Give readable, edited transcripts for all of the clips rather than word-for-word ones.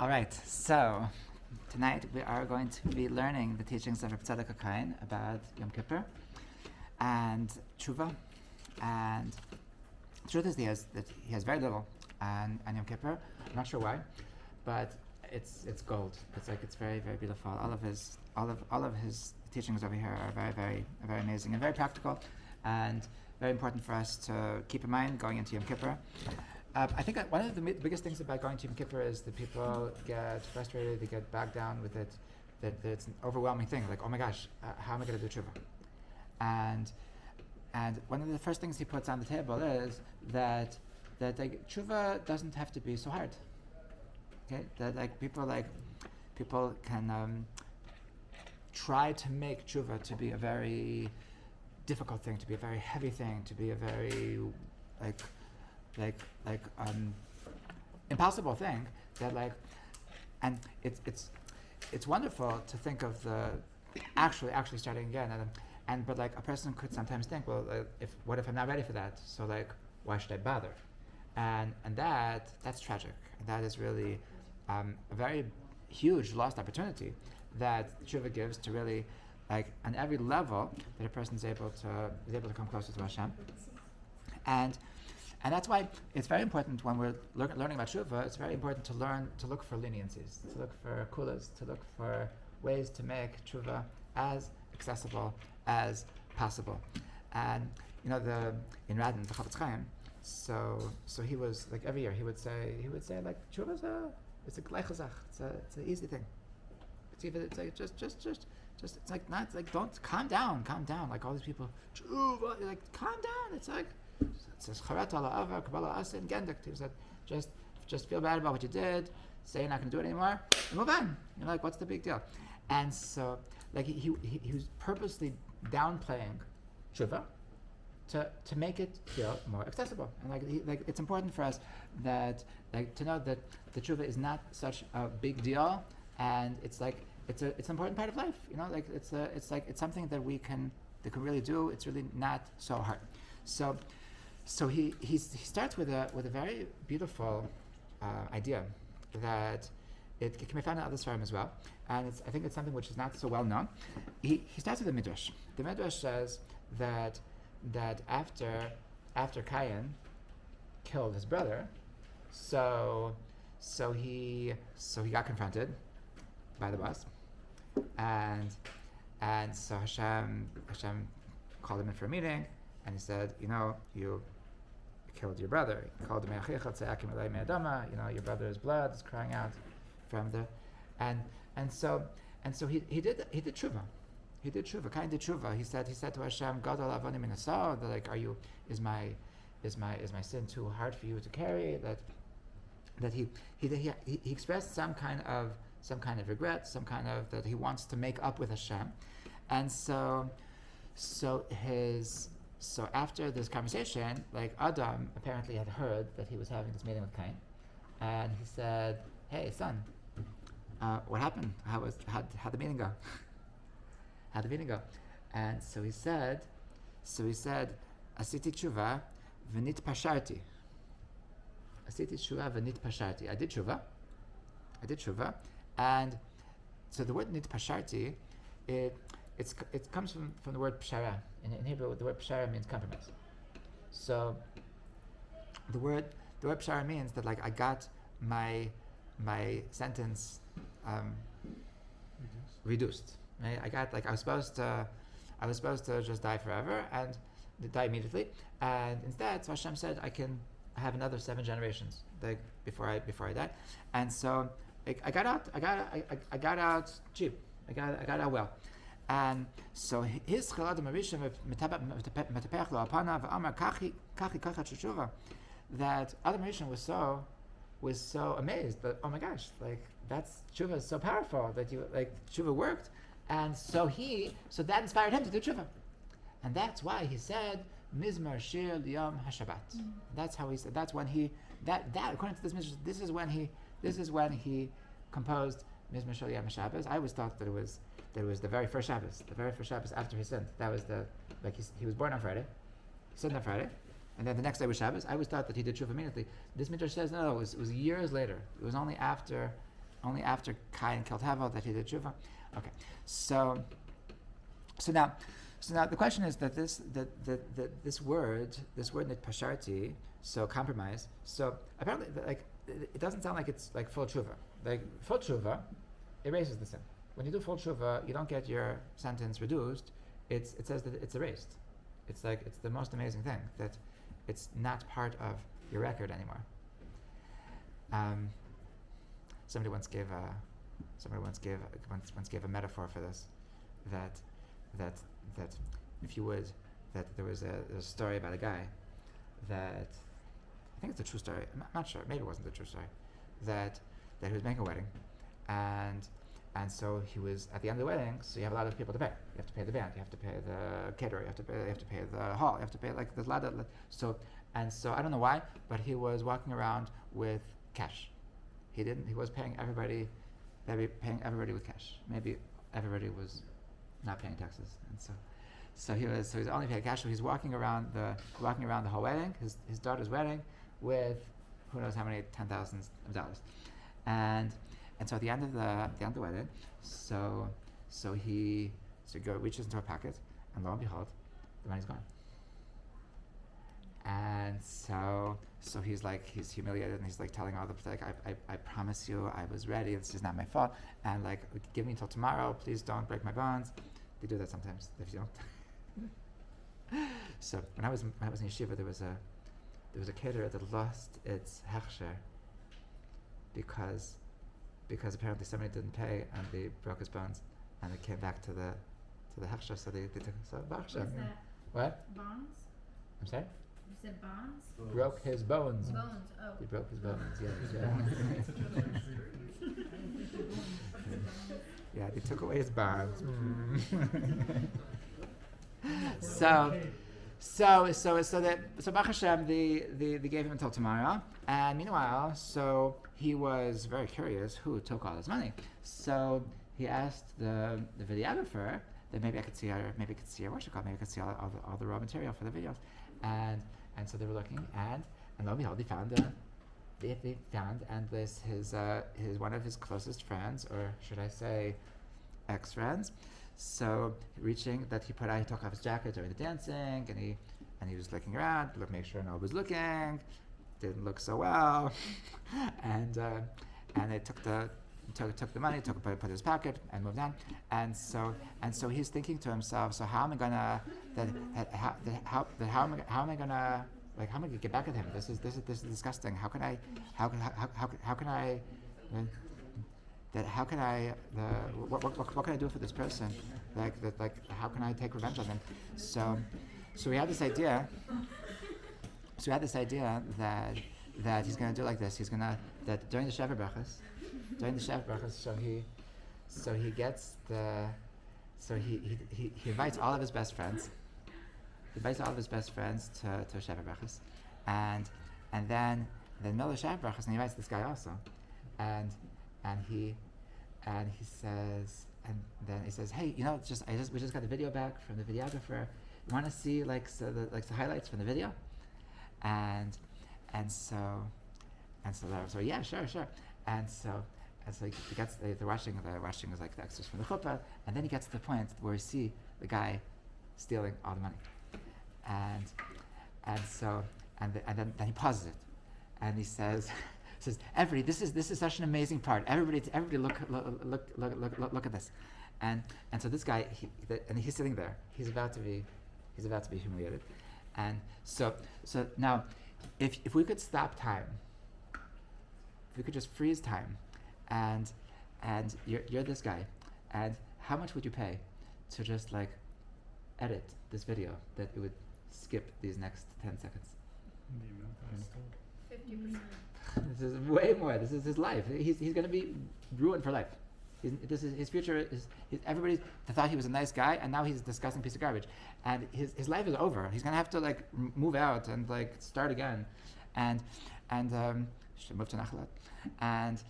All right, so tonight we are going to be learning the teachings of Tzadok about Yom Kippur and Tshuva. And the truth is that he has very little on Yom Kippur. I'm not sure why, but it's gold. It's very, very beautiful. All of his teachings over here are very, very, very amazing and very practical, and very important for us to keep in mind going into Yom Kippur. I think one of the biggest things about going to Yom Kippur is that people get frustrated, they get bogged down with it, that it's an overwhelming thing, like, oh my gosh, how am I going to do tshuva? And one of the first things he puts on the table is that like, tshuva doesn't have to be so hard. Okay, that people can try to make tshuva to be a very difficult thing, to be a very heavy thing, to be a very impossible thing, and it's wonderful to think of the actually starting again, but a person could sometimes think, well, what if I'm not ready for that? So why should I bother? And that's tragic. That is really a very huge lost opportunity that tshuva gives to really, on every level, that a person is able to come closer to Hashem. And that's why it's very important when we're learning about tshuva. It's very important to learn to look for leniencies, to look for kulas, to look for ways to make tshuva as accessible as possible. And in Radin, the Chafetz Chaim, so he was every year he would say tshuva it's a gleiche it's an easy thing. It's don't calm down. Like all these people, tshuva, calm down. It says charat ala ava kabbalah asa and gendik. He said just feel bad about what you did, say you're not going to do it anymore, and move on. You're what's the big deal? And so he was purposely downplaying tshuva to make it feel more accessible. And it's important for us that to know that the tshuva is not such a big deal, and it's an important part of life. It's something that we can really do. It's really not so hard. So he starts with a very beautiful idea that it can be found in other Sfarim as well, and I think it's something which is not so well known. He starts with the Midrash. The Midrash says that after Cain killed his brother, so he got confronted by the boss, and so Hashem called him in for a meeting. And he said, you killed your brother. He called him your brother's blood is crying out from the, and so he did tshuva. He did tshuva. Cain did tshuva. He said to Hashem, Gadol avonim min asar, is my sin too hard for you to carry? That he expressed some kind of regret, some kind of that he wants to make up with Hashem, and so after this conversation, Adam apparently had heard that he was having this meeting with Cain, and he said, "Hey, son, what happened? How'd the meeting go? How'd the meeting go?" And so he said, "Asiti tshuva v'nit pasharti. Asiti tshuva v'nit pasharti. I did tshuva, and so the word nit pasharti, it comes from the word pshara. In Hebrew, the word pshara means compromise. So the word pshara means that I got my sentence reduced. Right? I was supposed to just die forever and die immediately, and instead, so Hashem said I can have another 7 generations before I die, and so I got out cheap. I got out well. And so his Chaladam Arishim Metapech Lo Apana V'Amar Kachi Tshuva, that Adam Rishon was so amazed that, oh my gosh, that's tshuva is so powerful that tshuva worked, and so that inspired him to do tshuva, and that's why he said Mizmar Shir Liyom HaShabbat. That's how he said. That's when that according to this Midrash, this is when he composed Mizmar Shir Liyom HaShabbat. I always thought that it was the very first Shabbos after he sinned. That was he was born on Friday, he sinned on Friday, and then the next day was Shabbos. I always thought that he did tshuva immediately. This Midrash says no, it was years later. It was only after only after Cain killed Hevel that he did tshuva. Okay, so now the question is that this word nitpasharti, so compromise. So apparently, like it doesn't sound like it's like full tshuva. Like full tshuva erases the sin. When you do full tshuva, you don't get your sentence reduced. It says that it's erased. It's like it's the most amazing thing that it's not part of your record anymore. Somebody once gave a metaphor for this, that if you would, that there was a story about a guy that I think it's a true story. I'm not sure. Maybe it wasn't a true story. That he was making a wedding, and so he was at the end of the wedding. So you have a lot of people to pay. You have to pay the band. You have to pay the caterer. You have to pay the hall. You have to pay like there's a lot of so I don't know why, but he was walking around with cash. He was paying everybody with cash. Maybe everybody was not paying taxes, and so he was only paying cash. So he's walking around the whole wedding, his daughter's wedding, with who knows how many $10,000s, and so at the end of the wedding, so he reaches into a pocket, and lo and behold, the money's gone. And so he's humiliated, and he's like telling all the I promise you I was ready. It's just not my fault. And like give me until tomorrow. Please don't break my bones. They do that sometimes if you don't. So when I was in yeshiva, there was a caterer that lost its hechsher because apparently somebody didn't pay and they broke his bones, and it came back to the hechsher. So they took hechsher. What? Bones? I'm sorry. You said bonds? Broke his bones. Bones, oh. He broke his bones, yeah. Yeah, they took away his bonds. So Baruch Hashem, they gave him until tomorrow. And meanwhile, so he was very curious who took all his money. So he asked the videographer that maybe I could see her what's it called? Maybe I could see all the raw material for the videos. And so they were looking, and lo and behold, they found and this his one of his closest friends, or should I say, ex-friends. So reaching that he took off his jacket during the dancing, and he was looking around, make sure no one was looking. Didn't look so well, and they took the money, put it in his pocket, and moved on. And so he's thinking to himself, so how am I gonna get back at him? This is disgusting. How can I what can I do for this person? How can I take revenge on him? So we had this idea. So we had this idea that he's gonna do like this. He's gonna that during the Shever Brachas, he invites all of his best friends. He invites all of his best friends to Shever Brachas, and then Miller Shever Brachas, and he invites this guy also, and he says, hey, we just got the video back from the videographer. You want to see the highlights from the video? And so yeah, sure. And so he gets the washing is like the extras from the chuppah, and then he gets to the point where we see the guy stealing all the money, and then he pauses it, and he says, everybody, this is such an amazing part. Everybody look at this, and so this guy he's sitting there. He's about to be humiliated, and so now, if we could stop time, if we could just freeze time, and you're this guy, and how much would you pay to just edit this video that it would skip these next 10 seconds? 50%. This is way more. This is his life. He's going to be ruined for life. His future is everybody thought he was a nice guy, and now he's a disgusting piece of garbage. And his life is over. He's going to have to move out and start again, and should move to Nachalat, and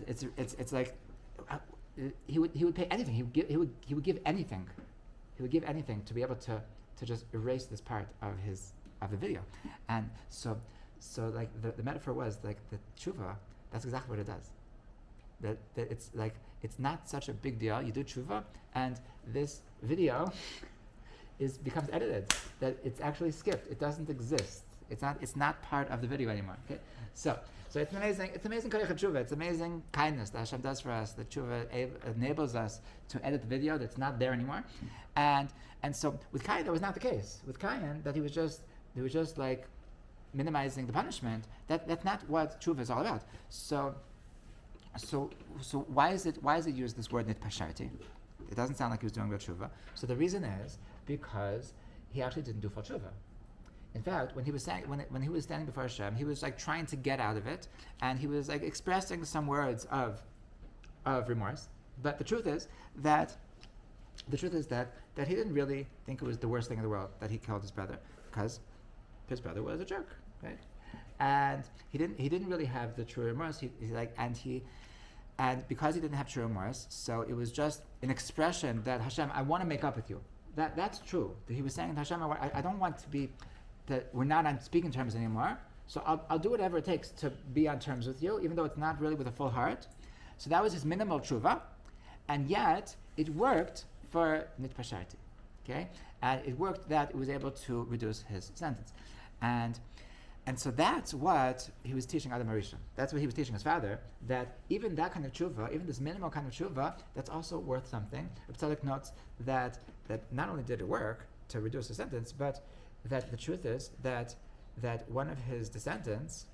it's like he would pay anything. He would give anything. He would give anything to be able to just erase this part of the video. And so the metaphor was the tshuva. That's exactly what it does. that it's like it's not such a big deal. You do tshuva, and this video becomes edited. That it's actually skipped. It doesn't exist. It's not part of the video anymore. Okay, so it's amazing. It's amazing koyach tshuva. It's amazing kindness that Hashem does for us. That tshuva enables us to edit the video that's not there anymore, and so with Cain that was not the case. With Cain that he was just like minimizing the punishment. That's not what tshuva is all about. So why is it used this word nitpasharti? It doesn't sound like he was doing real tshuva. So the reason is because he actually didn't do full tshuva. In fact, when he was standing before Hashem, he was like trying to get out of it, and he was like expressing some words of remorse. But the truth is that he didn't really think it was the worst thing in the world that he killed his brother, because his brother was a jerk, right? And he didn't really have the true remorse. And because he didn't have true remorse, so it was just an expression that Hashem, I want to make up with you. That's true. That he was saying, Hashem, I don't want to be. That we're not on speaking terms anymore, so I'll do whatever it takes to be on terms with you, even though it's not really with a full heart. So that was his minimal tshuva, and yet it worked for nitpasharti, okay? And it worked that it was able to reduce his sentence, and so that's what he was teaching Adam HaRishon. That's what he was teaching his father, that even that kind of tshuva, even this minimal kind of tshuva, that's also worth something. Tzadok notes that not only did it work to reduce the sentence, but that the truth is that one of his descendants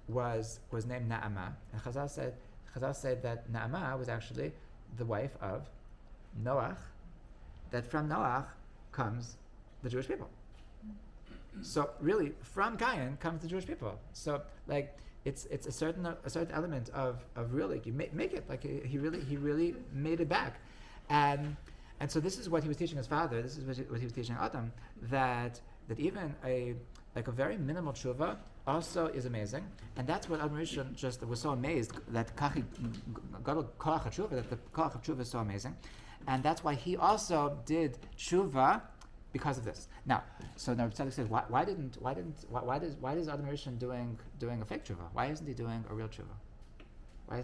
was named Naamah, and Chazal said that Naamah was actually the wife of Noach. That from Noach comes the Jewish people. So really, from Cain comes the Jewish people. So like it's a certain element of really you make it like he really made it back, and so this is what he was teaching his father. This is what he was teaching Adam, that even a very minimal tshuva also is amazing, and that's what Adam HaRishon just was so amazed that the koach of tshuva is so amazing, and that's why he also did tshuva because of this. Now Tzadok says, why is Adam HaRishon doing a fake tshuva? Why isn't he doing a real tshuva? Why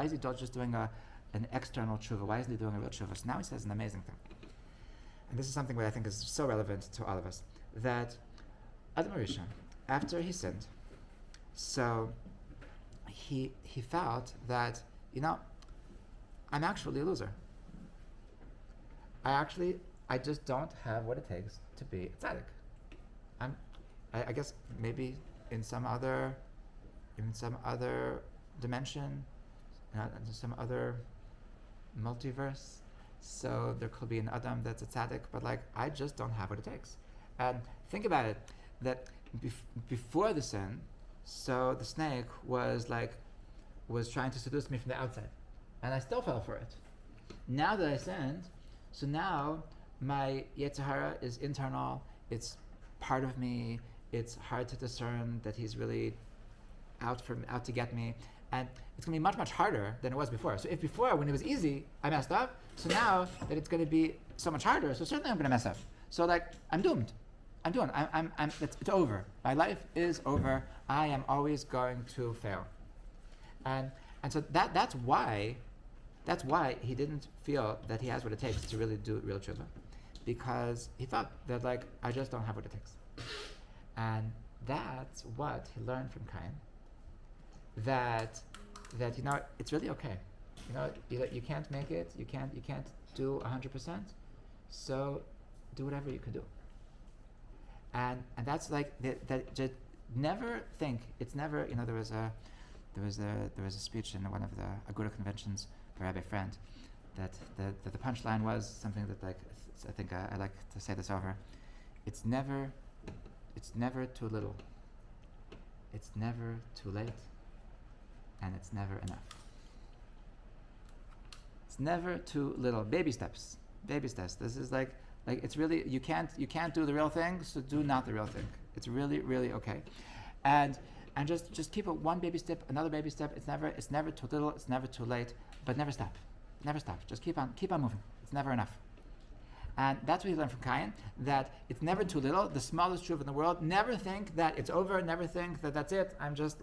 is he just doing an external tshuva? Why isn't he doing a real tshuva? So now he says an amazing thing. And this is something that I think is so relevant to all of us, that Adam HaRishon, after he sinned, so he felt that, I'm actually a loser. I just don't have what it takes to be a tzaddik. I guess maybe in some other dimension, in some other multiverse, so there could be an Adam that's a tzaddik, but I just don't have what it takes. And think about it, that before the sin, so the snake was trying to seduce me from the outside, and I still fell for it. Now that I sinned, so now my Yetzer Hara is internal, it's part of me, it's hard to discern that he's really out to get me, and it's going to be much, much harder than it was before. So if before, when it was easy, I messed up, so now that it's going to be so much harder, so certainly I'm going to mess up. So I'm doomed. It's over. My life is over. I am always going to fail. And so that's why he didn't feel that he has what it takes to really do real tshuva, because he thought that I just don't have what it takes. And that's what he learned from Cain. That it's really okay. You can't make it. You can't do 100%. So do whatever you can do. And that's that. Just never think. It's never. There was a speech in one of the Aguda conventions by Rabbi Friend that the punchline was something that I think I like to say this over. It's never too little. It's never too late. And it's never enough. It's never too little. Baby steps. This is it's really you can't do the real thing, so do not the real thing. It's really, really okay. And just keep it one baby step, another baby step. It's never too little, it's never too late, but never stop. Never stop. Just keep on moving. It's never enough. And that's what he learned from Cain, that it's never too little, the smallest truth in the world. Never think that it's over, never think that that's it. I'm just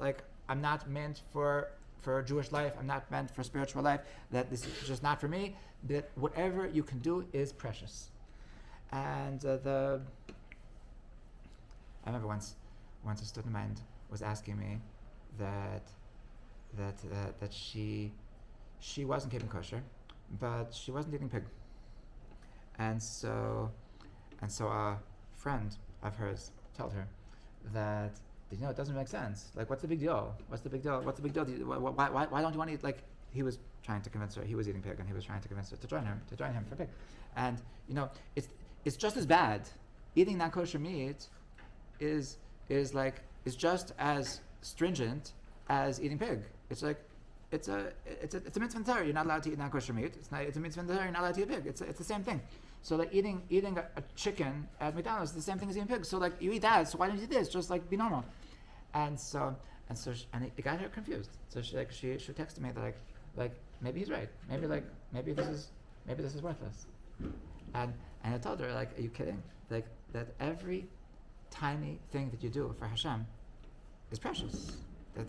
I'm not meant for for Jewish life. I'm not meant for spiritual life. That this is just not for me. That whatever you can do is precious. And I remember once a student of mine was asking me that she wasn't keeping kosher, but she wasn't eating pig. And so a friend of hers told her that, it doesn't make sense. Like, what's the big deal? Why don't you want to eat? Like, he was trying to convince her. He was eating pig, and he was trying to convince her to join him for pig. And it's just as bad. Eating non-kosher meat is just as stringent as eating pig. It's like it's a mitzvah Torah. You're not allowed to eat non-kosher meat. It's a mitzvah Torah. You're not allowed to eat pig. It's the same thing. So like eating a chicken at McDonald's is the same thing as eating pig. So like you eat that. So why don't you eat this? Just like be normal. And it got her confused. So she texted me that like maybe he's right. Maybe this is worthless. And I told her, like, are you kidding? Like, that every tiny thing that you do for Hashem is precious. That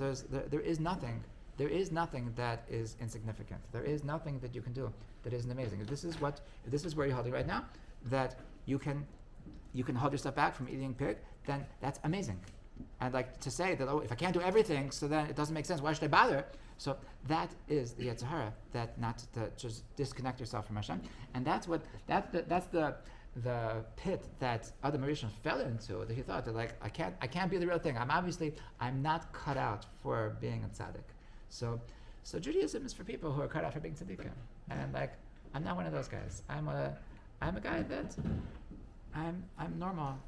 there is nothing that is insignificant. There is nothing that you can do that isn't amazing. If this is where you're holding right now, that you can hold yourself back from eating pig, then that's amazing. And like to say that, if I can't do everything, so then it doesn't make sense. Why should I bother? So that is the Yetzer Hara, that not to just disconnect yourself from Hashem, and that's the pit that other Mauritians fell into. That he thought that I can't be the real thing. I'm not cut out for being a tzaddik. So Judaism is for people who are cut out for being tzaddikim, and like I'm not one of those guys. I'm a guy that I'm normal.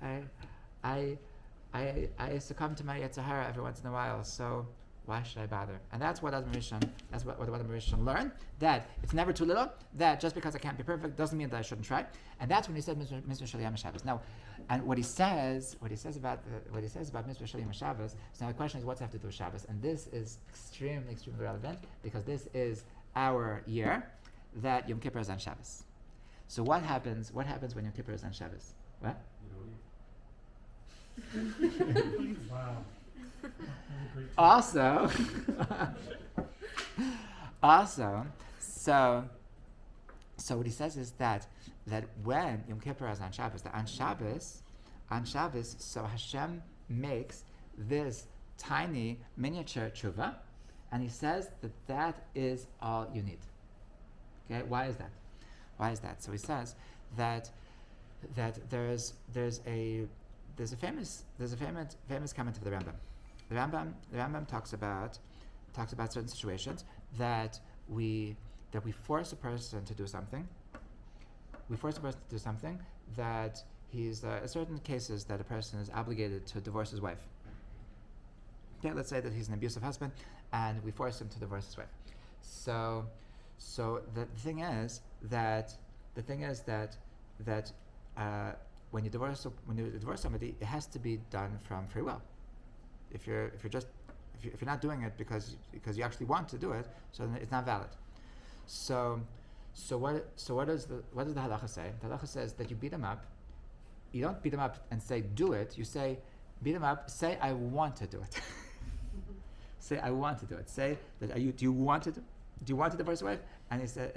I succumb to my Yetzer Hara every once in a while, so why should I bother? And that's what other Mauritian learn, that it's never too little, that just because I can't be perfect doesn't mean that I shouldn't try. And that's when he said Mitzvah Shel Yom Shabbos. Now, and what he says about Mitzvah Shel Yom Shabbos, so now the question is, what's it have to do with Shabbos? And this is extremely, extremely relevant, because this is our year that Yom Kippur is on Shabbos. So what happens when Yom Kippur is on Shabbos? What? Wow. Also, so what he says is that when Yom Kippur is on Shabbos, that on Shabbos, so Hashem makes this tiny miniature tshuva, and he says that is all you need. Okay, why is that? So he says that there's a famous comment of the Rambam. The Rambam talks about certain situations that we force a person to do something. We force a person to do something that he's certain cases that a person is obligated to divorce his wife. Okay, let's say that he's an abusive husband, and we force him to divorce his wife. So the thing is that when you divorce somebody, it has to be done from free will. If you're not doing it because you actually want to do it, so then it's not valid. So what does the halacha say? The halacha says that you beat him up. You don't beat him up and say do it. You say beat him up. Say I want to do it. Say I want to do it. Say that do you want to divorce your wife? And he says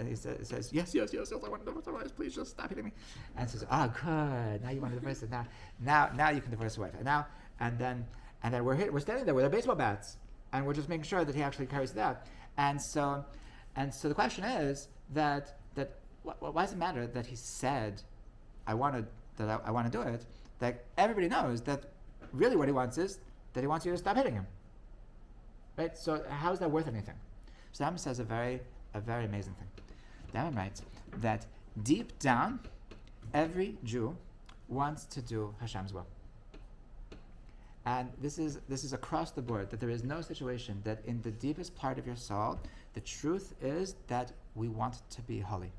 yes, I want to divorce my wife. Please just stop hitting me. And he says, good. Now you want to divorce it. Now you can divorce your wife. And then we're standing there with our baseball bats, and we're just making sure that he actually carries it out. And so the question is that why does it matter that he said I want to do it? That everybody knows that really what he wants is that he wants you to stop hitting him. Right? So how is that worth anything? So Rambam says a very amazing thing. Rambam writes that deep down, every Jew wants to do Hashem's will. And this is across the board, that there is no situation that in the deepest part of your soul, the truth is that we want to be holy.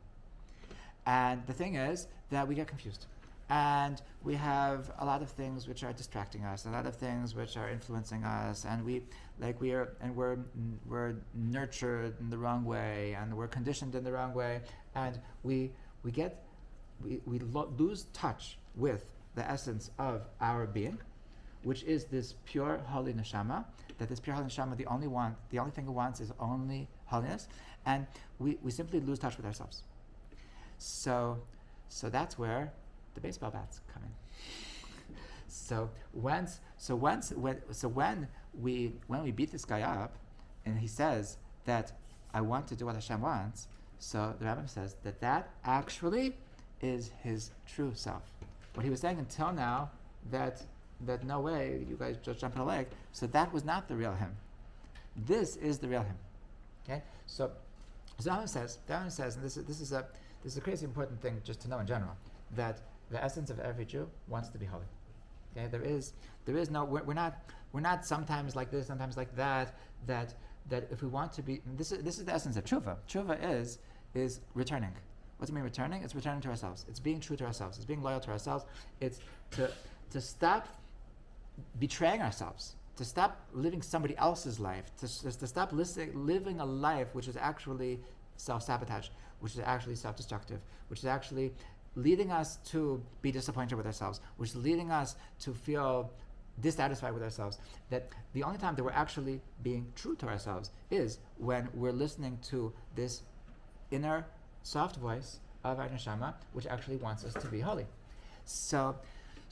And the thing is that we get confused. And we have a lot of things which are distracting us, a lot of things which are influencing us, and we're nurtured in the wrong way, and we're conditioned in the wrong way, and we lose touch with the essence of our being. which is this pure holy neshama. That this pure holy neshama, the only thing it wants is only holiness, and we simply lose touch with ourselves. So that's where the baseball bats come in. When we beat this guy up, and he says that I want to do what Hashem wants, so the Rambam says that actually is his true self. What he was saying until now, that no way, you guys just jump in a leg, so that was not the real him. This is the real him. Okay? So the Rambam says, and this is a crazy important thing just to know in general, that the essence of every Jew wants to be holy. Okay? There is no, we're not sometimes like this, sometimes like that if we want to be, this is the essence of tshuva. Tshuva is returning. What does it mean returning? It's returning to ourselves. It's being true to ourselves. It's being loyal to ourselves. It's to stop betraying ourselves, to stop living somebody else's life, to stop living a life which is actually self-sabotage, which is actually self-destructive, which is actually leading us to be disappointed with ourselves, which is leading us to feel dissatisfied with ourselves. That the only time that we're actually being true to ourselves is when we're listening to this inner soft voice of our neshama, which actually wants us to be holy. So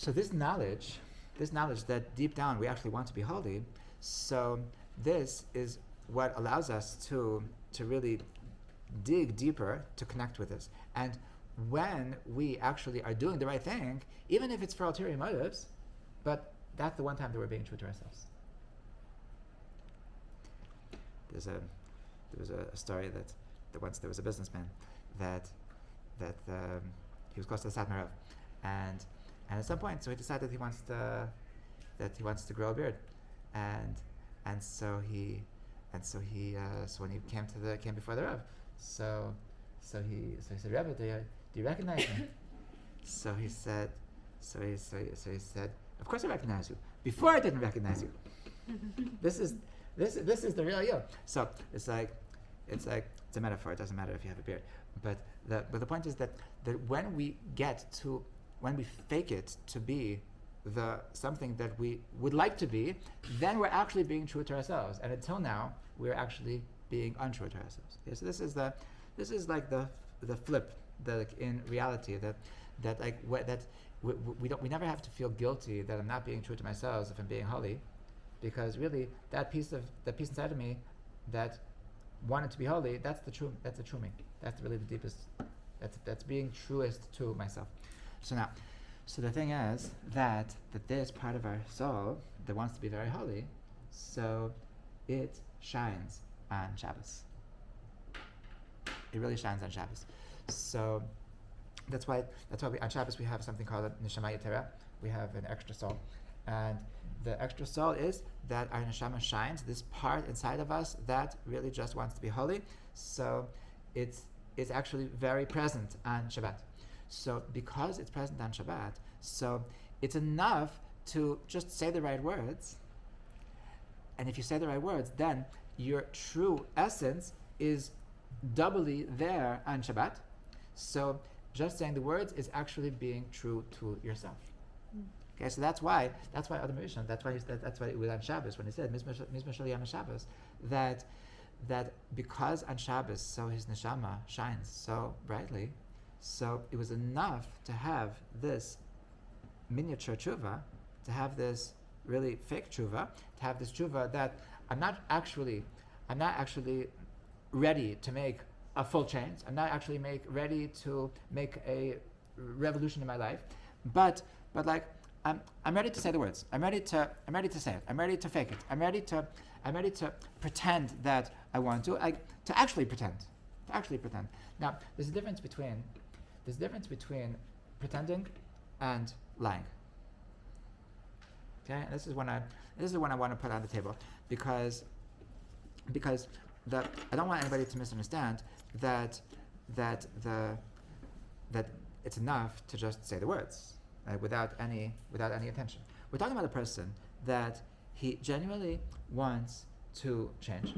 this knowledge that deep down we actually want to be holy, so this is what allows us to really dig deeper to connect with this. And when we actually are doing the right thing, even if it's for ulterior motives, but that's the one time that we're being true to ourselves. There was a story that once there was a businessman that he was close to the Satmar Rav, and at some point, so he decided he wants to grow a beard, and so when he came before the Rav, so he said, Rebbe, do you recognize me? So he said, of course I recognize you. Before I didn't recognize you. This is the real you. So it's a metaphor. It doesn't matter if you have a beard. But the point is that when we fake it to be something that we would like to be, then we're actually being true to ourselves. And until now, we're actually being untrue to ourselves. Okay? So this is like the flip, in reality we never have to feel guilty that I'm not being true to myself if I'm being holy, because really that piece inside of me that wanted to be holy, that's the true me. That's really the deepest. That's being truest to myself. So the thing is that this part of our soul that wants to be very holy, so it shines on Shabbos. It really shines on Shabbos. So that's why on Shabbos we have something called a neshama yetera. We have an extra soul, and the extra soul is that our neshama shines, this part inside of us that really just wants to be holy. So it's actually very present on Shabbat. So because it's present on Shabbat, so it's enough to just say the right words. And if you say the right words, then your true essence is doubly there on Shabbat. So just saying the words is actually being true to yourself. Okay, so that's why Adam Rishon, that's why it was on Shabbos when he said Mizmor Shel Yom Shabbos, that because on Shabbos so his neshama shines so brightly, so it was enough to have this miniature tshuva, to have this really fake tshuva, to have this tshuva that I'm not actually ready to make a full change. I'm not actually ready to make a revolution in my life, but like I'm ready to say the words. I'm ready to say it. I'm ready to fake it. I'm ready to pretend that I want to actually pretend. Now, there's a difference between pretending and lying. Okay, and this is one I want to put on the table because I don't want anybody to misunderstand that it's enough to just say the words without any intention. We're talking about a person that he genuinely wants to change,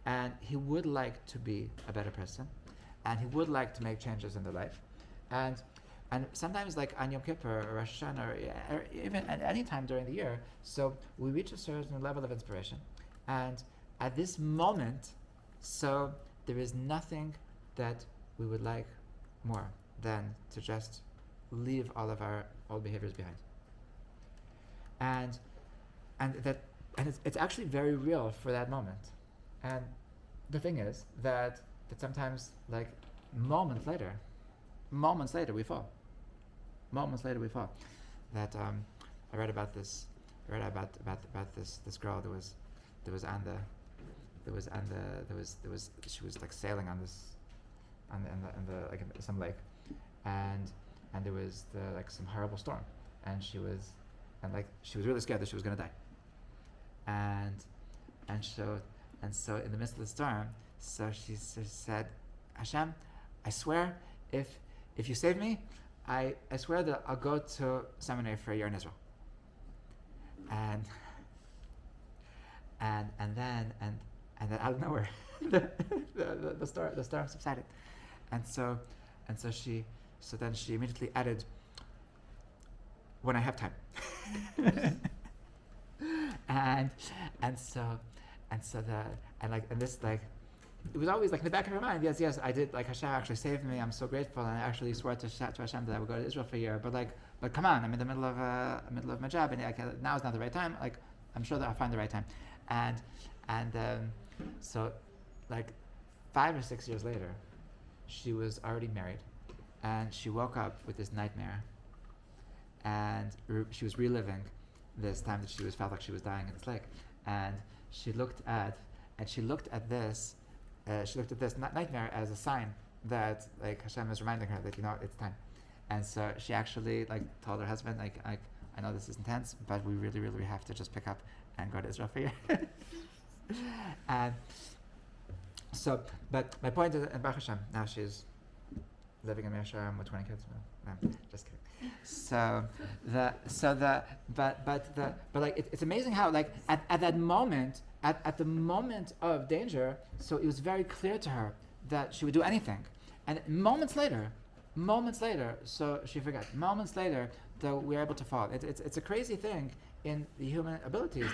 and he would like to be a better person, and he would like to make changes in their life, and and sometimes like on Yom Kippur or Rosh Hashanah or even at any time during the year, so we reach a certain level of inspiration, and at this moment, so there is nothing that we would like more than to just leave all of our old behaviors behind. And it's actually very real for that moment. And the thing is that sometimes like moments later we fall. That I read about this girl she was like sailing on this on the like in some lake, and there was some horrible storm, and she was really scared that she was gonna die. And so in the midst of the storm, so she said, Hashem, I swear if you save me, I swear that I'll go to seminary for a year in Israel. And then out of nowhere the storm subsided. And so then she immediately added, when I have time. and this it was always like in the back of her mind, yes, I did, like Hashem actually saved me, I'm so grateful, and I actually swore to Hashem that I would go to Israel for a year, but come on, I'm in the middle of my job, and now is not the right time, like I'm sure that I'll find the right time. And so like 5 or 6 years later, she was already married, and she woke up with this nightmare, and she was reliving this time that she felt like she was dying in this lake, and she looked at this nightmare as a sign that like Hashem is reminding her that it's time. And so she actually like told her husband, like I know this is intense, but we really, really have to just pick up and go to Israel for a year. And so, but my point is, and Baruch Hashem, now she's living in Me'asharim with 20 kids. No, just kidding. But like it's amazing how like at that moment, at the moment of danger, so it was very clear to her that she would do anything, and moments later, so she forgot. Moments later, though, we're able to fall. It's a crazy thing in the human abilities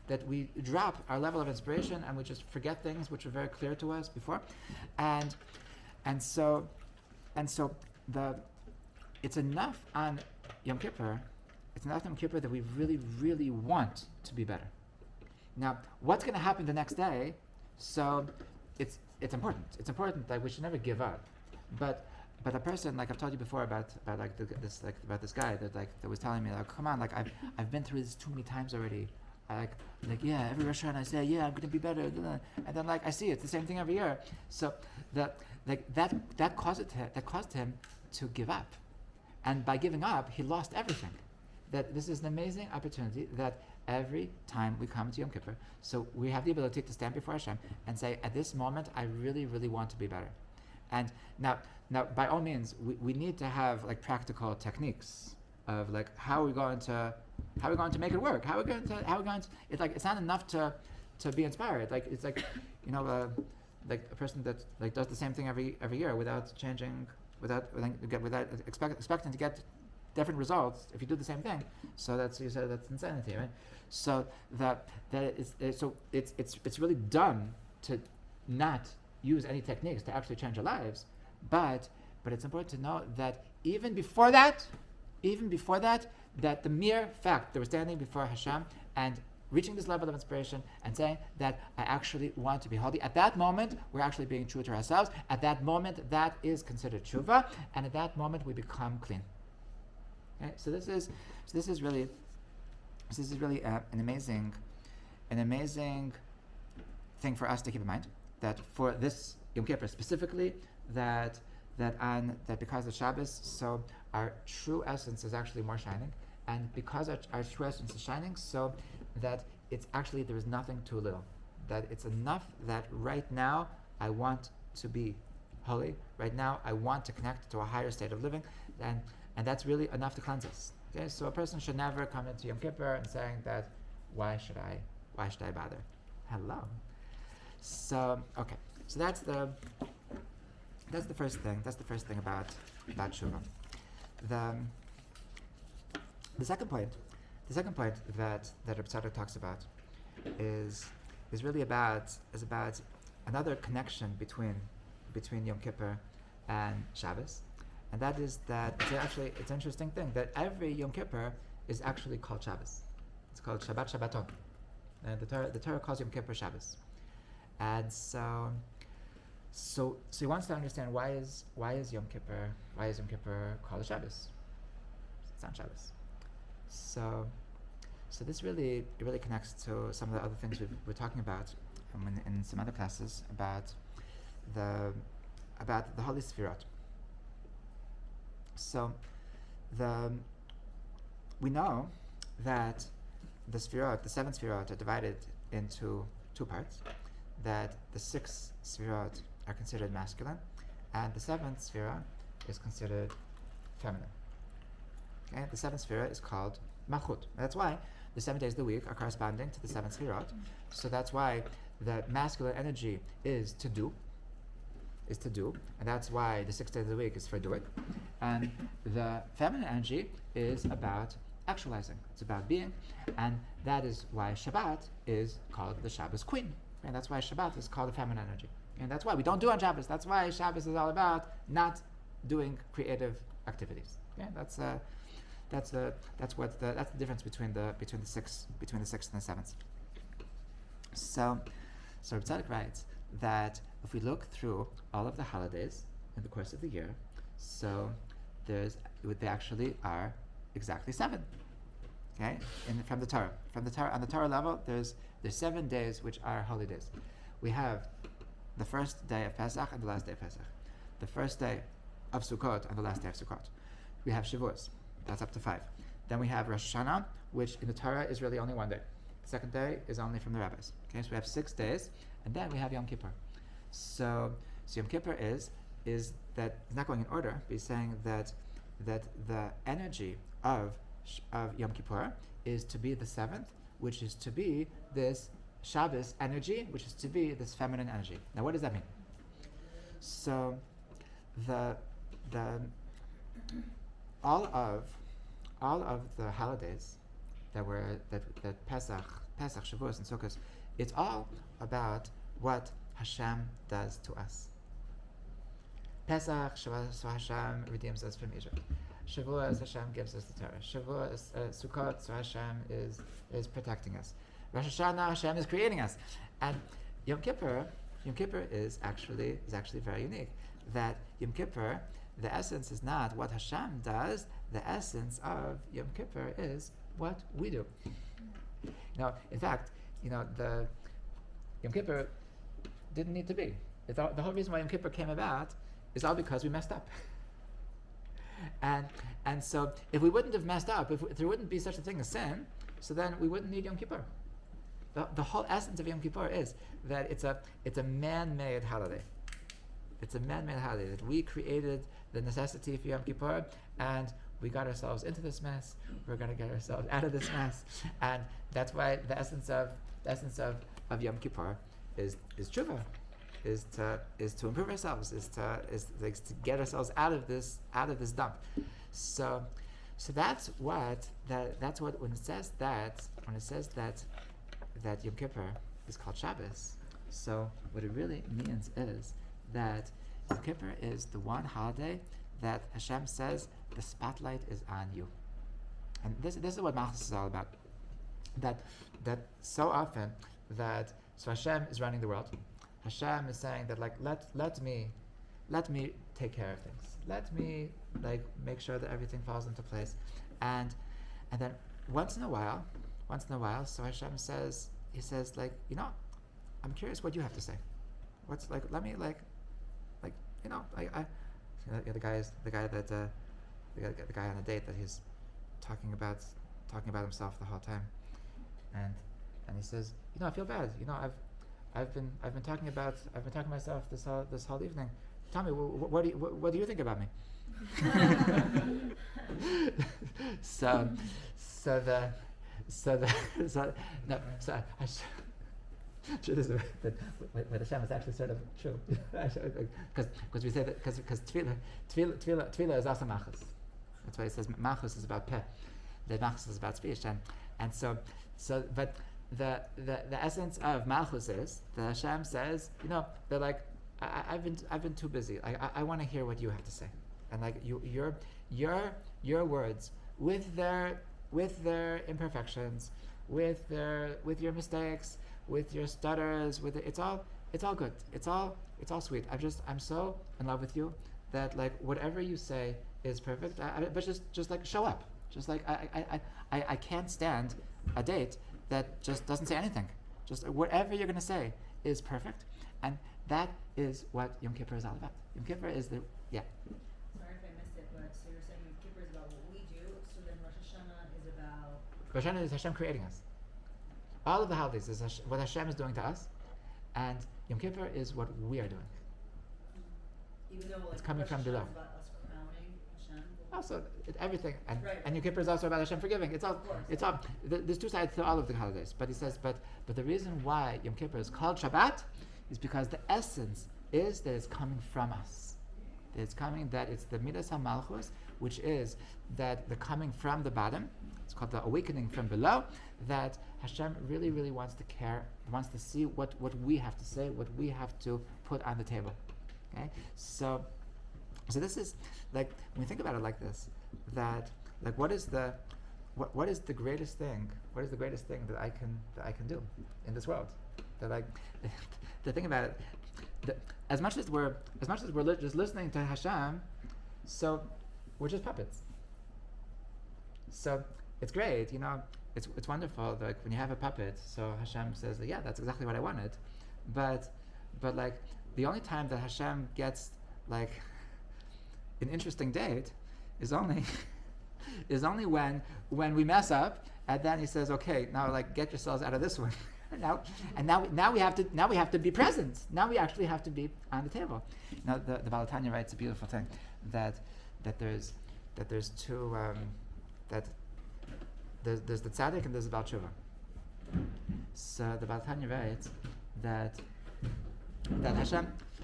that we drop our level of inspiration and we just forget things which were very clear to us before, and so it's enough on Yom Kippur. It's enough on Yom Kippur that we really, really want to be better. Now, what's going to happen the next day? So, it's important. It's important that we should never give up. But a person, like I've told you before about this guy that was telling me, like, come on, like I've been through this too many times already. Yeah, every restaurant I say, yeah, I'm going to be better, and then like I see it's the same thing every year. So that caused him to give up, and by giving up, he lost everything. That this is an amazing opportunity that every time we come to Yom Kippur, so we have the ability to stand before Hashem and say, at this moment, I really, really want to be better. And now, by all means, we need to have like practical techniques of like how are we going to make it work? How are we going to? It's not enough to be inspired. Like it's like like a person that like does the same thing every year without changing, without expecting to get different results if you do the same thing. So that's insanity, right? So it's really dumb to not use any techniques to actually change our lives, but it's important to know that even before that, that the mere fact that we're standing before Hashem and reaching this level of inspiration and saying that I actually want to be holy, at that moment we're actually being true to ourselves. At that moment, that is considered tshuva, and at that moment we become clean. Okay? So this is really an amazing thing for us to keep in mind, that for this Yom Kippur specifically, that because of Shabbos, so our true essence is actually more shining, and because our true essence is shining, so that it's actually, there is nothing too little, that it's enough that right now I want to be holy, right now I want to connect to a higher state of living, and that's really enough to cleanse us. Okay, so a person should never come into Yom Kippur and saying that, why should I bother? Hello. So okay, so that's the first thing. That's the first thing about tshuva. the the second point, that Reb Tzadok talks about is really about another connection between Yom Kippur and Shabbos, and that is that it's an interesting thing that every Yom Kippur is actually called Shabbos. It's called Shabbat Shabbaton, and the Torah calls Yom Kippur Shabbos, and so he wants to understand why is Yom Kippur called a Shabbos? It's not Shabbos. So this really connects to some of the other things we're talking about in some other classes about the Holy Sefirot. So we know that the Sefirot, the 7 Sefirot, are divided into 2 parts. That the 6 Sefirot are considered masculine, and the 7th Sefirah is considered feminine. Okay? The 7th Sefirah is called Malchut. That's why the 7 days of the week are corresponding to the 7 Sefirot. So that's why the masculine energy is to do, and that's why the 6 days of the week is for doing. And the feminine energy is about actualizing. It's about being, and that is why Shabbat is called the Shabbos Queen. And that's why Shabbat is called the feminine energy. And that's why we don't do on Shabbos. That's why Shabbos is all about not doing creative activities. Okay? That's the difference between the 6th and the 7th. So Reb Tzadok writes that if we look through all of the holidays in the course of the year, so they actually are exactly 7. Okay, from the Torah on the Torah level, there's 7 days which are holy days. We have the first day of Pesach and the last day of Pesach, the first day of Sukkot and the last day of Sukkot. We have Shavuos, that's up to 5. Then we have Rosh Hashanah, which in the Torah is really only 1 day. The second day is only from the rabbis. Okay, so we have 6 days, and then we have Yom Kippur. So Yom Kippur is that it's not going in order, but he's saying that the energy of Yom Kippur is to be the 7th, which is to be this Shabbos energy, which is to be this feminine energy. Now, what does that mean? So, all of the holidays that Pesach, Shavuos, and Sukkot, it's all about what Hashem does to us. Pesach, so Hashem redeems us from Egypt. Shavuos, Hashem gives us the Torah. Shavuos, Sukkot, so Hashem is protecting us. Rosh Hashanah, Hashem is creating us. And Yom Kippur is actually very unique. That Yom Kippur, the essence is not what Hashem does. The essence of Yom Kippur is what we do. Now, in fact, the Yom Kippur didn't need to be. The whole reason why Yom Kippur came about is all because we messed up. And so if we wouldn't have messed up, if there wouldn't be such a thing as sin, so then we wouldn't need Yom Kippur. The whole essence of Yom Kippur is that it's a man-made holiday. It's a man-made holiday that we created the necessity for Yom Kippur, and we got ourselves into this mess. We're going to get ourselves out of this mess, and that's why the essence of Yom Kippur is tshuva, is to improve ourselves, is to get ourselves out of this dump. So that's what when it says that Yom Kippur is called Shabbos. So what it really means is that Yom Kippur is the one holiday that Hashem says the spotlight is on you, and this is what Malchus is all about. That so often so Hashem is running the world. Hashem is saying that let me take care of things. Let me make sure that everything falls into place, and then once in a while, so Hashem says, I'm curious what you have to say. What's let me the guy on a date that he's talking about himself the whole time, and he says, I feel bad. I've been talking about myself this whole evening. Tell me, what do you think about me? What Hashem is actually sort of true, because we say that because tefillah is also machas. That's why it says Malchus is about peh. The Malchus is about speech, and but the essence of Malchus is that Hashem says, they're like, I've been too busy. Like I want to hear what you have to say, and like your words with their imperfections, with your mistakes, with your stutters, it's all good. It's all sweet. I'm so in love with you that like whatever you say is perfect. But just like show up. Just like I can't stand a date that just doesn't say anything. Just whatever you're gonna say is perfect, and that is what Yom Kippur is all about. Yom Kippur is Sorry if I missed it, but so you're saying Yom Kippur is about what we do, so then Rosh Hashanah is about... Rosh Hashanah is Hashem creating us. All of the holidays is what Hashem is doing to us, and Yom Kippur is what we are doing. Even though it's coming Rosh from Hashanah below. is about us crowning Hashem. Also, everything, and Right. Yom Kippur is also about Hashem forgiving. It's all. There's two sides to all of the holidays. But he says, but the reason why Yom Kippur is called Shabbat is because the essence is that it's coming from us. That it's the Midas HaMalchus, which is that the coming from the bottom. It's called the awakening from below. That Hashem really, really wants to care, wants to see what we have to say, what we have to put on the table. Okay, so this is like when we think about it like this, that like what is the greatest thing? What is the greatest thing that I can do in this world? That like the thing about it, as much as we're just listening to Hashem, so we're just puppets. So it's great, it's wonderful. Like when you have a puppet, so Hashem says, yeah, that's exactly what I wanted, but like the only time that Hashem gets like an interesting date is only when we mess up, and then he says, okay, now like get yourselves out of this one. now we have to be present. Now we actually have to be on the table. The Baal Tanya writes a beautiful thing that there's two that there's the tzaddik and there's the Baal Tshuva. So the Baal Tanya writes that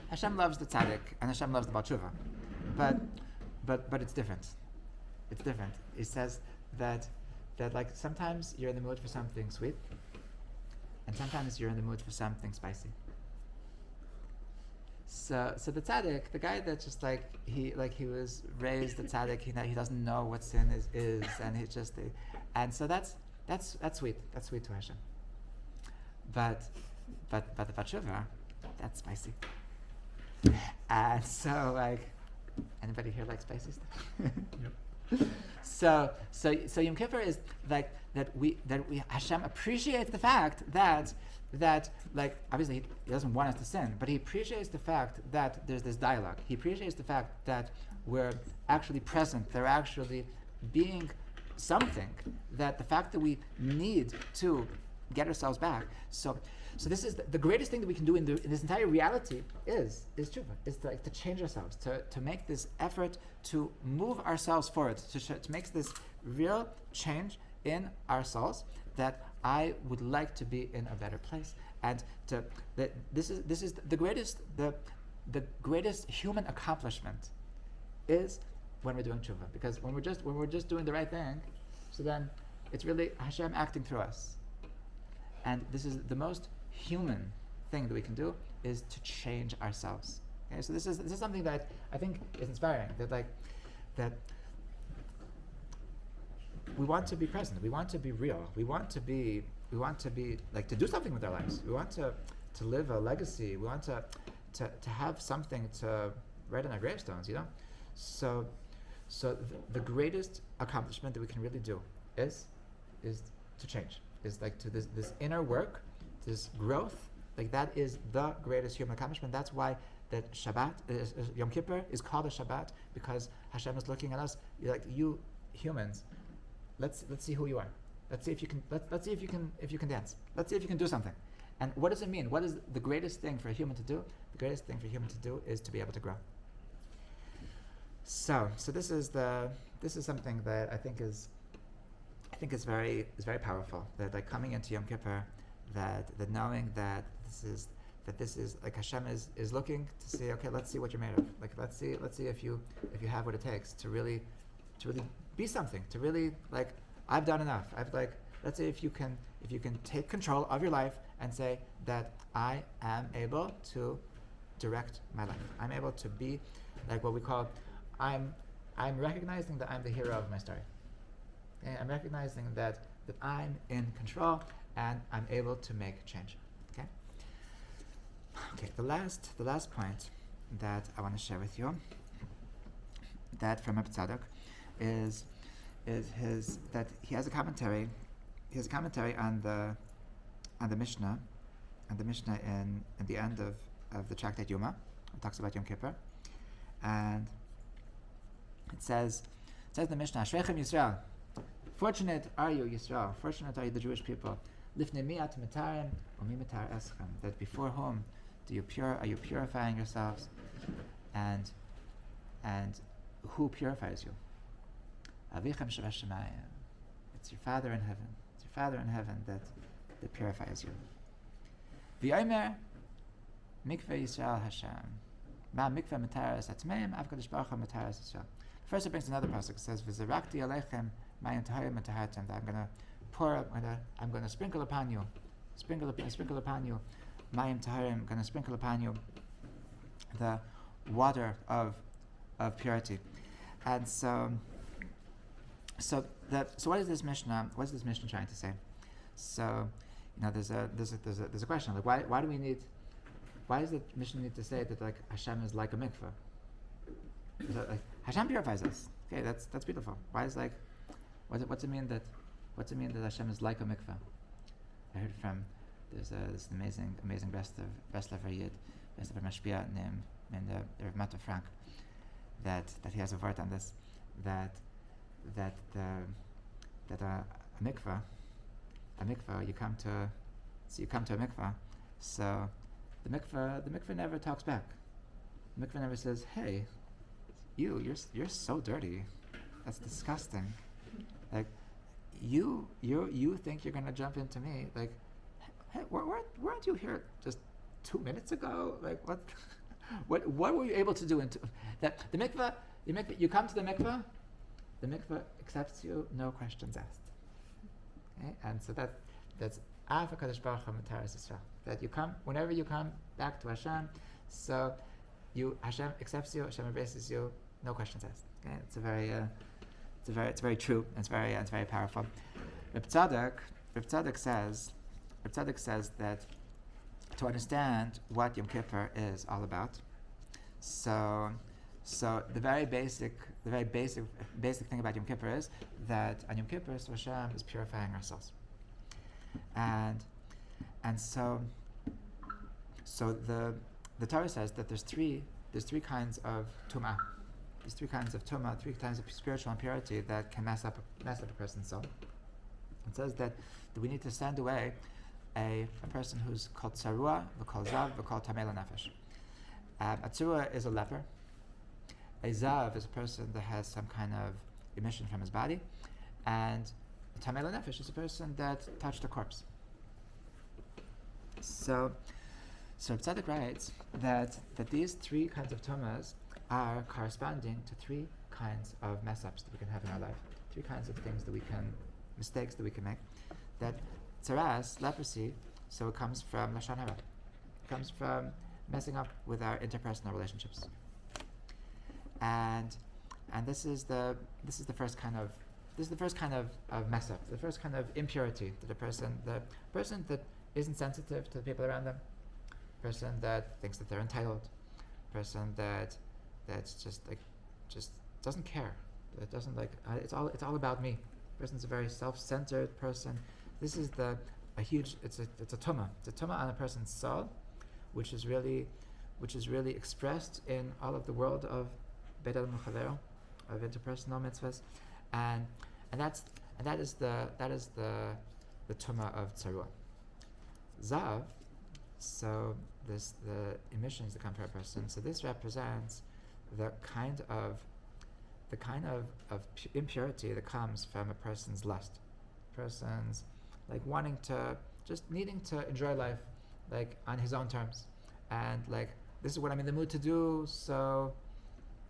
Hashem loves the tzaddik and Hashem loves the Baal Tshuva, but it's different. It's different. He says that like sometimes you're in the mood for something sweet, and sometimes you're in the mood for something spicy. So the tzaddik, the guy that just he was raised the tzaddik, he doesn't know what sin is, and he just and so that's sweet. That's sweet to Hashem. But the Baal Tshuva, that's spicy. And so like, anybody here like spicy stuff? Yep. So Yom Kippur is like that we Hashem appreciates the fact that like obviously he doesn't want us to sin, but he appreciates the fact that there's this dialogue. He appreciates the fact that we're actually present. They're actually being something. That the fact that we need to get ourselves back. So this is the greatest thing that we can do in this entire reality is tshuva, is to change ourselves, to make this effort to move ourselves forward, to make this real change in our souls, that I would like to be in a better place, and this is the greatest human accomplishment is when we're doing tshuva, because when we're just doing the right thing, so then it's really Hashem acting through us. And this is the most human thing that we can do, is to change ourselves. Okay, so this is something that I think is inspiring. That we want to be present. We want to be real. We want to be like to do something with our lives. We want to live a legacy. We want to have something to write on our gravestones. So the greatest accomplishment that we can really do is to change. Is like to this inner work, this growth, like that is the greatest human accomplishment. That's why that Shabbat, Yom Kippur, is called a Shabbat, because Hashem is looking at us like, you humans, let's see who you are. Let's see if you can. Let's see if you can dance. Let's see if you can do something. And what does it mean? What is the greatest thing for a human to do? The greatest thing for a human to do is to be able to grow. So this is something that I think is very powerful. That like coming into Yom Kippur, that knowing that this is like Hashem is looking to see, okay, let's see what you're made of. Like let's see if you have what it takes to really be something, to really like, I've done enough. Let's say if you can take control of your life and say that I am able to direct my life. I'm able to be like what we call, I'm recognizing that I'm the hero of my story. Okay? I'm recognizing that I'm in control and I'm able to make change. Okay. Okay. The last point that I want to share with you, that from Tzadok, is his that he has a commentary. He has a commentary on the Mishnah, in the end of the tractate Yoma. It talks about Yom Kippur, and it says in the Mishnah, Ashreichem Yisrael, fortunate are you Yisrael, fortunate are you the Jewish people, Lifnei mi at mitarim u'mi mitar eschem, that before whom are you purifying yourselves, and who purifies you? Avichem shebashamayim, it's your Father in heaven. It's your Father in heaven that purifies you. V'yomer mikveh Yisrael Hashem, ma mikveh mitaras atmeim, avkadosh baruch hu mitaras Yisrael. First it brings another pasuk. It says, "V'zarakti aleichem mayim taharim mitahartem." That I'm going to sprinkle upon you, mayim taharim. I'm going to sprinkle upon you the water of purity. And so what is this Mishnah? What is this Mishnah trying to say? So, there's a question, like why do we need? Why does the Mishnah need to say that like Hashem is like a mikveh? Like Hashem purifies us. Okay, that's beautiful. Why is what's it mean that Hashem is like a mikveh? I heard from there's this amazing Breslever Yid, Breslever Mashpia named Rav Mato Frank, that he has a word on this, that a mikveh, you come to a mikveh, so the mikveh never talks back. The mikveh never says, "Hey, you're so dirty. That's disgusting. Like, you think you're gonna jump into me? Like, hey, weren't you here just 2 minutes ago? Like, what were you able to do into that? The mikveh, you come to the mikveh accepts you, no questions asked. Okay? And so that's Avakadosh Baruch Hu Mitaras Yisrael. That whenever you come back to Hashem, so Hashem accepts you, Hashem embraces you, no questions asked. Okay? It's very true. It's very powerful. Reb Tzadok says that to understand what Yom Kippur is all about, so the very basic thing about Yom Kippur is that on Yom Kippur, so Hashem is purifying our souls, and so the Torah says that there's three kinds of tumah. There's three kinds of tumah, three kinds of spiritual impurity that can mess up a person's soul. It says that we need to send away a person who's called tzarua, v'kol zav, v'kol tamei nefesh. A tzarua is a leper. A zav is a person that has some kind of emission from his body, and a tamei nefesh is a person that touched a corpse. So Tzadok writes that these three kinds of tumas are corresponding to three kinds of mess-ups that we can have in our life, three kinds of mistakes that we can make. That tzaras, leprosy, so it comes from lashon hara. It comes from messing up with our interpersonal relationships. And this is the first kind of mess up, the first kind of impurity that the person that isn't sensitive to the people around them, person that thinks that they're entitled, person that's just doesn't care, that doesn't it's all about me. Person's a very self-centered person. This is it's a tumah. It's a tumah on a person's soul, which is really expressed in all of the world of Beit Adam Chavero, of interpersonal mitzvahs, and that is the tumah of tzarua. Zav, so the emissions that come from a person. So this represents the kind of impurity that comes from a person's lust, person's needing to enjoy life on his own terms, and this is what I'm in the mood to do. So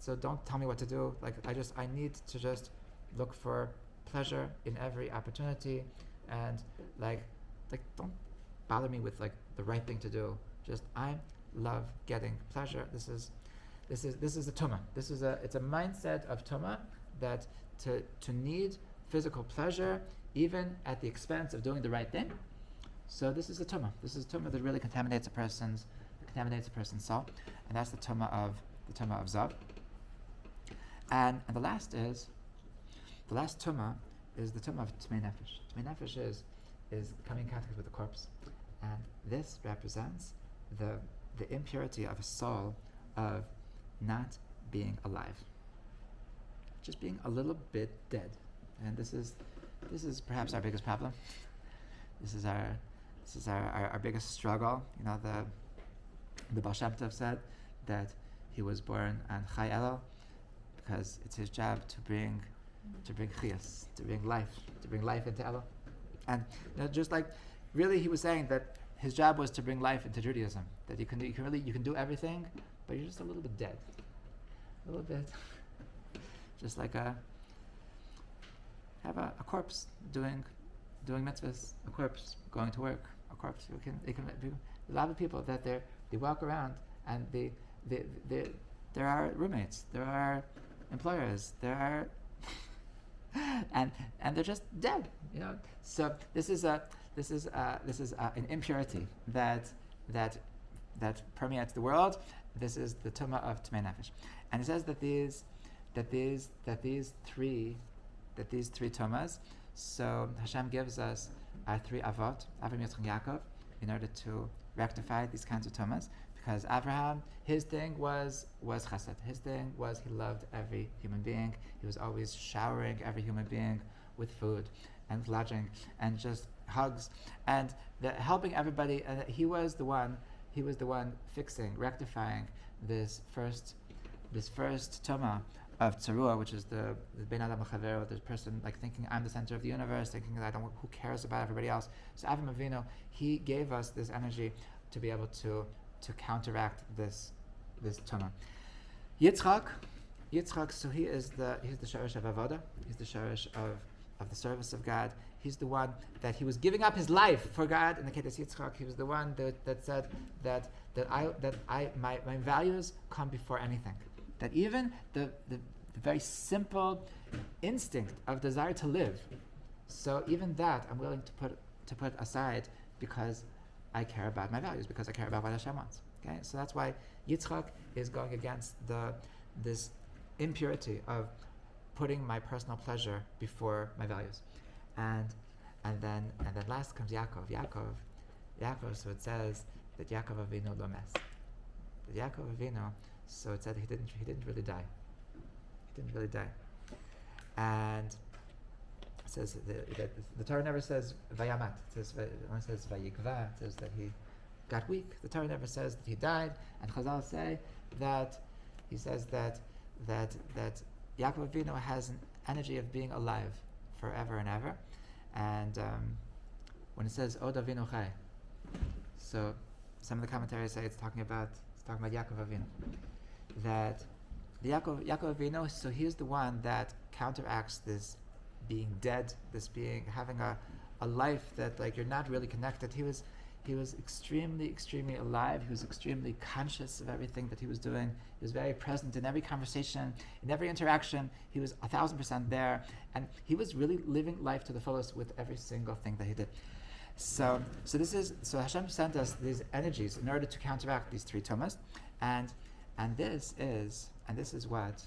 So don't tell me what to do. Like I need to just look for pleasure in every opportunity, and like don't bother me with like the right thing to do. Just I love getting pleasure. This is a tumah. It's a mindset of tumah that to need physical pleasure even at the expense of doing the right thing. So this is a tumah. This is a tumah that really contaminates a person's soul, and that's the tumah of zav. And the last tumah is the tumah of tmei nefesh. Tmei nefesh is coming in contact with the corpse, and this represents the impurity of a soul of not being alive, just being a little bit dead. And this is perhaps our biggest problem. This is our biggest struggle. You know, the Baal Shem Tov said that he was born on Chai Elul because it's his job to bring chiyas, to bring life into Elul. And just like really, he was saying that his job was to bring life into Judaism. That you can do everything, but you're just a little bit dead, a little bit, just like have a corpse doing mitzvahs, a corpse going to work, a corpse. It can be a lot of people that they walk around and there are roommates, there are employers, there are and they're just dead, you know. So this is an impurity that permeates the world. This is the tumah of tmei nefesh, and it says that these three tumas. So Hashem gives us our three avot, Avraham, Yitzchak, Yaakov, in order to rectify these kinds of tumas. Because Avraham, his thing was chesed. His thing was he loved every human being. He was always showering every human being with food and lodging and just hugs and helping everybody. And he was the one fixing, rectifying this first tuma of tzarua, which is the ben adam l'chavero, the person like thinking I'm the center of the universe, thinking that who cares about everybody else. So Avraham Avinu, he gave us this energy to be able to counteract this tuma. Yitzchak, so he's the shorish of avodah. He's the shorish of the service of God. He's the one that he was giving up his life for God. In the case of Yitzchak, he was the one that said that my values come before anything. That even the very simple instinct of desire to live, so even that I'm willing to put aside because I care about my values, because I care about what Hashem wants. Okay, so that's why Yitzchak is going against this impurity of putting my personal pleasure before my values, and then last comes Yaakov. Yaakov. So it says that Yaakov Avinu lo mes. That Yaakov Avinu. So it said he didn't really die. He didn't really die, and it says the Torah never says vayamat. It only says vayikva. It says that he got weak. The Torah never says that he died. And Chazal say that he says that Yaakov Avinu has an energy of being alive forever and ever. And when it says Od Avinu Chai, so some of the commentaries say it's talking about Yaakov Avinu. That the Yaakov Avinu, so he's the one that counteracts this being dead, this being having a life that like you're not really connected. He was extremely, extremely alive. He was extremely conscious of everything that he was doing. He was very present in every conversation, in every interaction. He was 1,000% there, and he was really living life to the fullest with every single thing that he did. So Hashem sent us these energies in order to counteract these three tumas, and this is what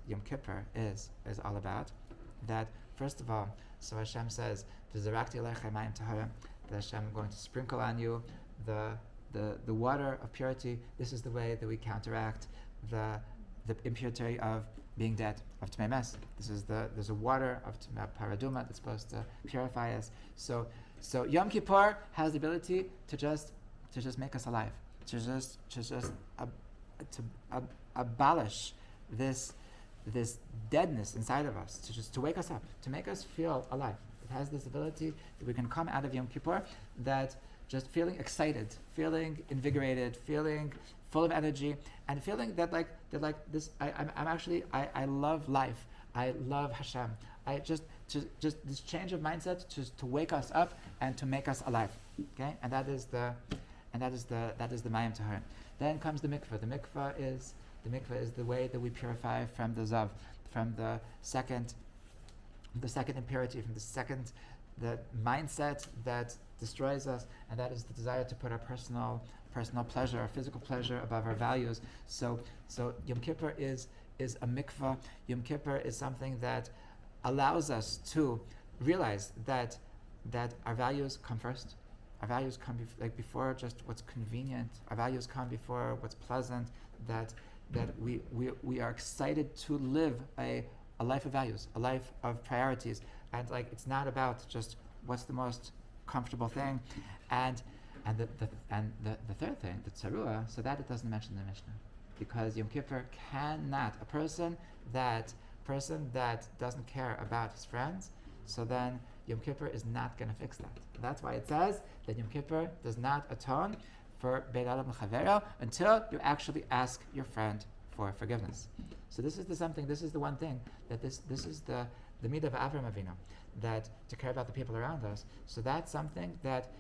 Yom Kippur is all about. That first of all, so Hashem says, "V'zarakti aleichem mayim taharim," that Hashem is going to sprinkle on you the water of purity. This is the way that we counteract the impurity of being dead, of tmei mes. There's a water of paraduma that's supposed to purify us. So Yom Kippur has the ability to just make us alive, to abolish this deadness inside of us, to wake us up, to make us feel alive. It has this ability that we can come out of Yom Kippur that just feeling excited, feeling invigorated, feeling full of energy, and feeling that this. I love life. I love Hashem. I just this change of mindset to wake us up and to make us alive. Okay, and that is the mayim tahor. Then comes the mikveh. The mikveh is the way that we purify from the zav, from the second impurity, from the mindset that destroys us, and that is the desire to put our personal pleasure, our physical pleasure above our values. So Yom Kippur is a mikveh. Yom Kippur is something that allows us to realize that our values come first. Our values come before just what's convenient. Our values come before what's pleasant. That we are excited to live a life of values, a life of priorities, and it's not about just what's the most comfortable thing, and the third thing, the tzarua, so that it doesn't mention in the Mishnah, because Yom Kippur cannot, a person that doesn't care about his friends, so then Yom Kippur is not going to fix that. And that's why it says that Yom Kippur does not atone for Bein Adam L'Chavero until you actually ask your friend for forgiveness. So this is the one thing that this is the midah of Avraham Avinu, that to care about the people around us. So that's something that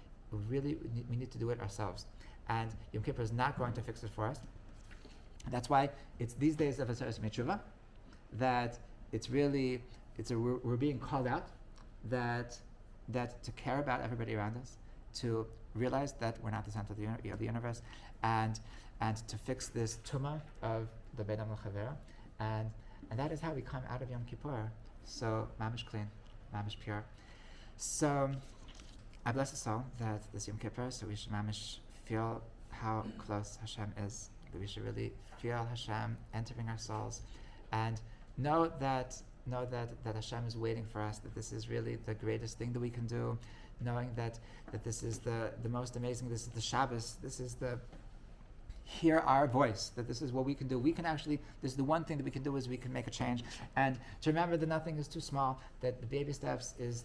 really we need to do it ourselves. And Yom Kippur is not going to fix it for us. And that's why it's these days of Aseres Yemei Tshuva that we're being called out that to care about everybody around us, to realize that we're not the center of the universe, and to fix this tumah of the Bein Adam L'Chavero, and that is how we come out of Yom Kippur so mamish clean, mamish pure. So I bless us all that this Yom Kippur, so we should mamish feel how close Hashem is, that we should really feel Hashem entering our souls, and know that Hashem is waiting for us, that this is really the greatest thing that we can do, knowing that this is the most amazing, this is the Shabbos, this is the hear our voice, that this is what we can do. We can actually, this is the one thing that we can do, is we can make a change, and to remember that nothing is too small, that the baby steps is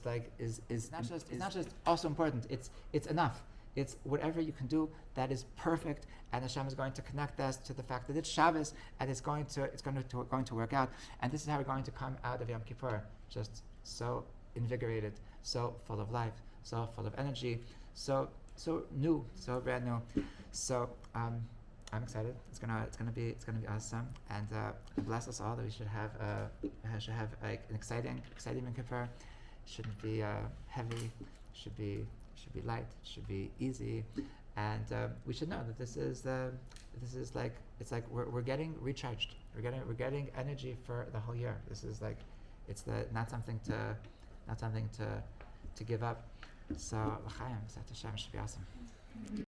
not just also important, it's enough. It's whatever you can do that is perfect, and Hashem is going to connect us to the fact that it's Shabbos, and it's going to work out. And this is how we're going to come out of Yom Kippur, just so invigorated, so full of life, so full of energy, so new, so brand new. So I'm excited. It's gonna be awesome, and bless us all that we should have an exciting Yom Kippur. It shouldn't be heavy. Should be light, should be easy, and we should know that this is we're getting recharged. We're getting energy for the whole year. This is not something to give up. So l'chaim, Hashem should be awesome.